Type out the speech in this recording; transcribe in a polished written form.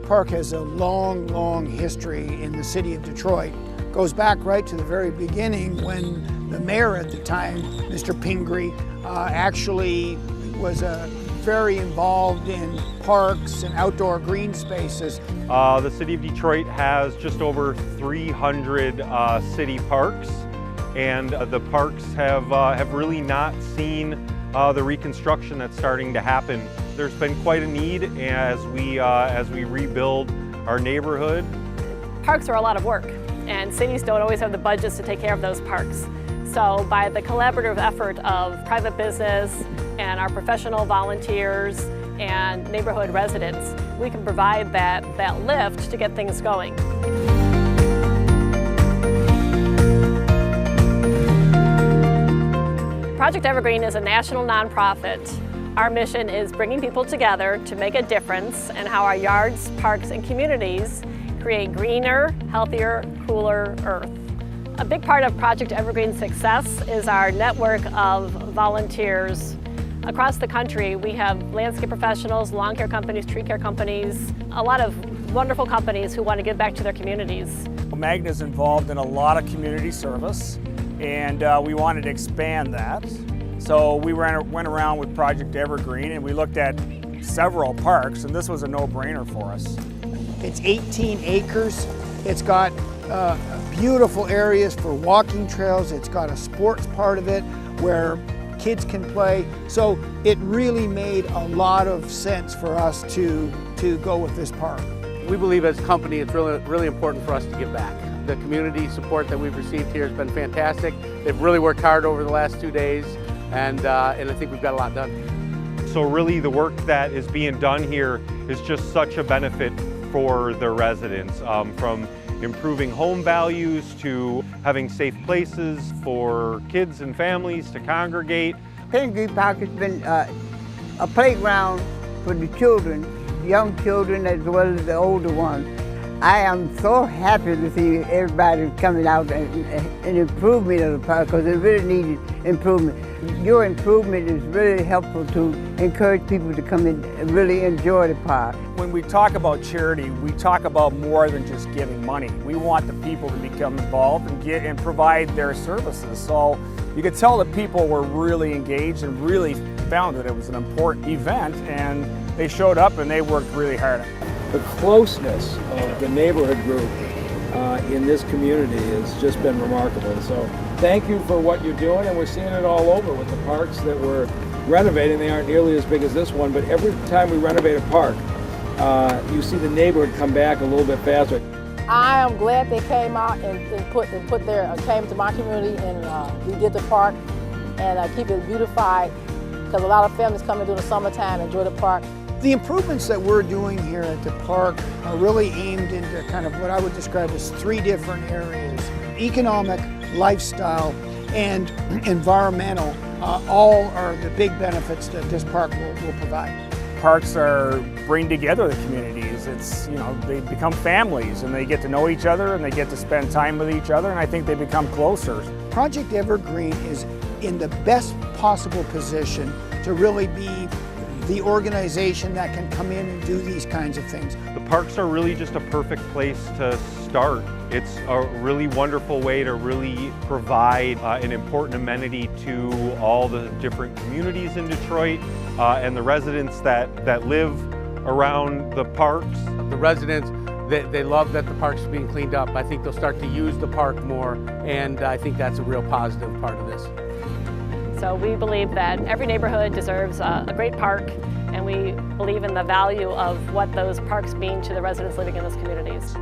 park has a long, long history in the city of Detroit. It goes back right to the very beginning when the mayor at the time, Mr. Pingree, actually was very involved in parks and outdoor green spaces. The city of Detroit has just over 300 city parks, and the parks have really not seen the reconstruction that's starting to happen. There's been quite a need as we rebuild our neighborhood. Parks are a lot of work, and cities don't always have the budgets to take care of those parks. So by the collaborative effort of private business and our professional volunteers and neighborhood residents, we can provide that lift to get things going. Project EverGreen is a national nonprofit. Our mission is bringing people together to make a difference in how our yards, parks, and communities create greener, healthier, cooler Earth. A big part of Project EverGreen's success is our network of volunteers. Across the country, we have landscape professionals, lawn care companies, tree care companies, a lot of wonderful companies who want to give back to their communities. Magna is involved in a lot of community service, and we wanted to expand that. So we went around with Project EverGreen and we looked at several parks, and this was a no-brainer for us. It's 18 acres. It's got beautiful areas for walking trails. It's got a sports part of it where kids can play. So it really made a lot of sense for us to go with this park. We believe as a company it's really important for us to give back. The community support that we've received here has been fantastic. They've really worked hard over the last 2 days, and I think we've got a lot done. So really the work that is being done here is just such a benefit for the residents, from improving home values to having safe places for kids and families to congregate. Pingree Park has been a playground for the children, young children as well as the older ones. I am so happy to see everybody coming out and improvement of the park, because it really needed improvement. Your improvement is really helpful to encourage people to come in and really enjoy the park. When we talk about charity, we talk about more than just giving money. We want the people to become involved and provide their services. So you could tell that people were really engaged and really found that it was an important event, and they showed up and they worked really hard. The closeness of the neighborhood group in this community has just been remarkable. So thank you for what you're doing, and we're seeing it all over with the parks that we're renovating. They aren't nearly as big as this one, but every time we renovate a park, you see the neighborhood come back a little bit faster. I am glad they came out and came to my community and redid the park and keep it beautified, because a lot of families come in during the summertime and enjoy the park. The improvements that we're doing here at the park are really aimed into kind of what I would describe as 3 different areas: economic, lifestyle, and environmental. All are the big benefits that this park will provide. Parks bring together the communities. It's, they become families and they get to know each other and they get to spend time with each other, and I think they become closer. Project EverGreen is in the best possible position to really be the organization that can come in and do these kinds of things. The parks are really just a perfect place to start. It's a really wonderful way to really provide an important amenity to all the different communities in Detroit and the residents that live around the parks. The residents, they love that the park's being cleaned up. I think they'll start to use the park more, and I think that's a real positive part of this. So we believe that every neighborhood deserves a great park, and we believe in the value of what those parks mean to the residents living in those communities.